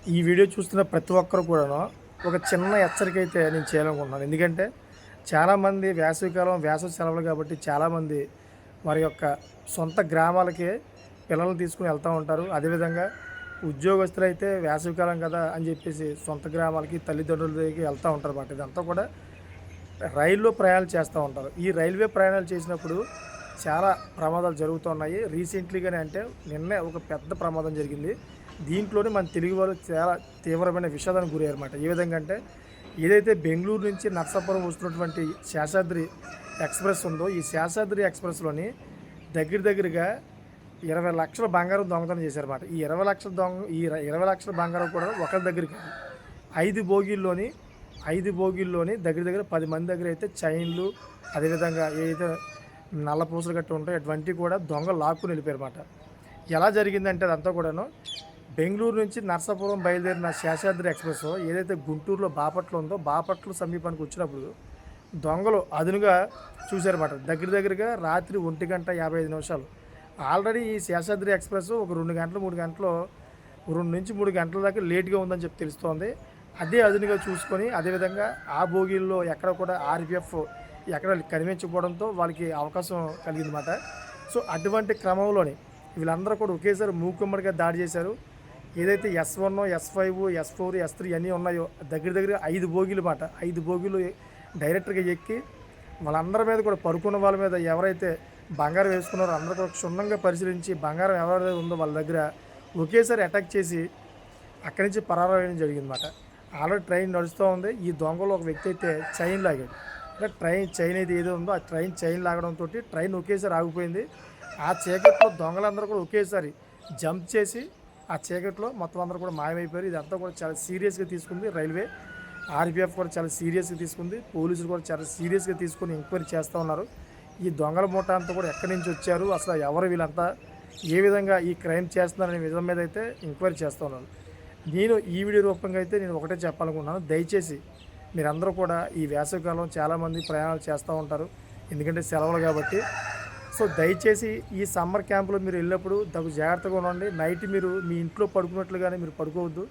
ఈ వీడియో చూస్తున్న ప్రతి ఒక్కరు కూడాను ఒక చిన్న హెచ్చరిక అయితే నేను చేయాలనుకుంటున్నాను. ఎందుకంటే చాలామంది వేసవికాలం వేసవి సెలవులు కాబట్టి చాలామంది వారి యొక్క సొంత గ్రామాలకి పిల్లల్ని తీసుకుని వెళ్తూ ఉంటారు. అదేవిధంగా ఉద్యోగస్తులైతే వేసవికాలం కదా అని చెప్పేసి సొంత గ్రామాలకి తల్లిదండ్రుల దగ్గరికి వెళ్తూ ఉంటారు అన్నమాట. ఇదంతా కూడా రైల్లో ప్రయాణాలు చేస్తూ ఉంటారు. ఈ రైల్వే ప్రయాణాలు చేసినప్పుడు చాలా ప్రమాదాలు జరుగుతున్నాయి. రీసెంట్లీగానే అంటే నిన్నే ఒక పెద్ద ప్రమాదం జరిగింది. దీంట్లోనే మన తెలుగు వాళ్ళు చాలా తీవ్రమైన విషాదానికి గురయ్యారన్నమాట. ఏ విధంగా అంటే ఏదైతే బెంగళూరు నుంచి నర్సాపురం వస్తున్నటువంటి శేషాద్రి ఎక్స్‌ప్రెస్ ఉందో, ఈ శేషాద్రి ఎక్స్‌ప్రెస్‌లోని దగ్గరగా 20,00,000 బంగారం దొంగతనం చేశారన్నమాట. ఈ 20,00,000 బంగారం కూడా ఒకరి దగ్గర కాదు. 5 బోగీల్లోని 5 బోగీల్లోని దగ్గర 10 మంది దగ్గర అయితే చైన్లు, అదేవిధంగా ఏదైతే నల్ల పూసలు గట్రా ఉంటాయో అటువంటివి కూడా దొంగలు లాక్కొని వెళ్ళిపోయారన్నమాట. ఎలా జరిగిందంటే అదంతా కూడాను బెంగళూరు నుంచి నర్సాపురం బయలుదేరిన శేషాద్రి ఎక్స్‌ప్రెస్ ఏదైతే గుంటూరులో బాపట్ల ఉందో, బాపట్ల సమీపానికి వచ్చినప్పుడు దొంగలు అదునుగా చూశారన్నమాట. దగ్గరగా రాత్రి 1:55 ఆల్రెడీ ఈ శేషాద్రి ఎక్స్‌ప్రెస్ ఒక 2 గంటలు, 3 గంటలు 2-3 గంటల దాకా లేట్‌గా ఉందని చెప్పి తెలుస్తోంది. అదే అదునుగా చూసుకొని అదేవిధంగా ఆ బోగీల్లో ఎక్కడ కూడా ఆర్‌పీఎఫ్ ఎక్కడ కనిపించకపోవడంతో వాళ్ళకి అవకాశం కలిగిందన్నమాట. సో అటువంటి క్రమంలోని వీళ్ళందరూ కూడా ఒకేసారి మూకుమ్మడిగా దాడి చేశారు. ఏదైతే S1, S5, S4, S3 అన్నీ ఉన్నాయో దగ్గర 5 బోగీలు మాట. 5 బోగీలు డైరెక్ట్‌గా ఎక్కి వాళ్ళందరి మీద కూడా పడుకున్న వాళ్ళ మీద ఎవరైతే బంగారం వేసుకున్నారో అందరూ కూడా క్షుణ్ణంగా పరిశీలించి బంగారం ఎవరైతే ఉందో వాళ్ళ దగ్గర ఒకేసారి అటాక్ చేసి అక్కడి నుంచి పరారయ్యడం జరిగిందన్నమాట. ఆల్రెడీ ట్రైన్ నడుస్తూ ఉంది. ఈ దొంగలో ఒక వ్యక్తి అయితే చైన్ లాగాడు. అంటే ట్రైన్ చైన్ అయితే ఏదో ఉందో ఆ ట్రైన్ చైన్ లాగడంతో ట్రైన్ ఒకేసారి ఆగిపోయింది. ఆ చీకట్లో దొంగలందరూ కూడా ఒకేసారి జంప్ చేసి ఆ చీకట్లో మొత్తం అందరూ కూడా మాయమైపోయారు. ఇదంతా కూడా చాలా సీరియస్గా తీసుకుంది రైల్వే. ఆర్‌పీఎఫ్ కూడా చాలా సీరియస్గా తీసుకుంది. పోలీసులు కూడా చాలా సీరియస్గా తీసుకొని ఎంక్వైరీ చేస్తూ ఉన్నారు. ఈ దొంగల మూట అంతా కూడా ఎక్కడి నుంచి వచ్చారు, అసలు ఎవరు వీళ్ళంతా, ఏ విధంగా ఈ క్రైమ్ చేస్తున్నారనే విధం మీద అయితే ఎంక్వైరీ చేస్తూ ఉన్నారు. నేను ఈ వీడియో రూపంగా అయితే నేను ఒకటే చెప్పాలనుకుంటున్నాను. దయచేసి మీరందరూ కూడా ఈ వేసవికాలం చాలామంది ప్రయాణాలు చేస్తూ ఉంటారు. ఎందుకంటే సెలవులు కాబట్టి. సో దయచేసి ఈ సమ్మర్ క్యాంప్లో మీరు వెళ్ళినప్పుడు తగు జాగ్రత్తగా ఉండండి. నైట్ మీరు మీ ఇంట్లో పడుకున్నట్లుగానే మీరు పడుకోవద్దు.